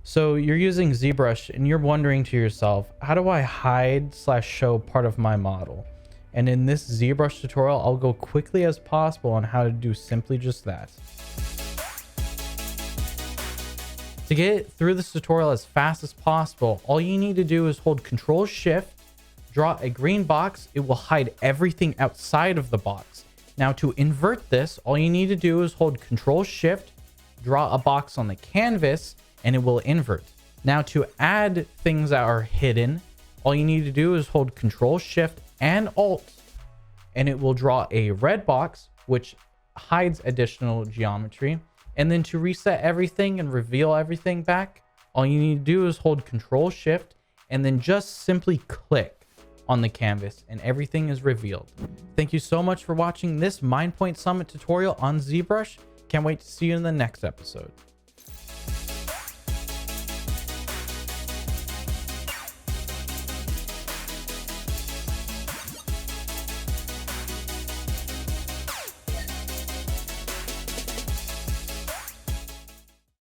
So you're using Zbrush and you're wondering to yourself, how do I hide/show part of my model? And in this Zbrush tutorial, I'll go quickly as possible on how to do simply just that. To get through this tutorial as fast as possible, all you need to do is hold Control-Shift, draw a green box. It will hide everything outside of the box. Now to invert this, all you need to do is hold Control-Shift, draw a box on the canvas, and it will invert. Now to add things that are hidden, all you need to do is hold Control-Shift and Alt, and it will draw a red box, which hides additional geometry. And then to reset everything and reveal everything back, all you need to do is hold Control-Shift and then just simply click on the canvas and everything is revealed. Thank you so much for watching this Mind Point Summit tutorial on Zbrush. Can't wait to see you in the next episode.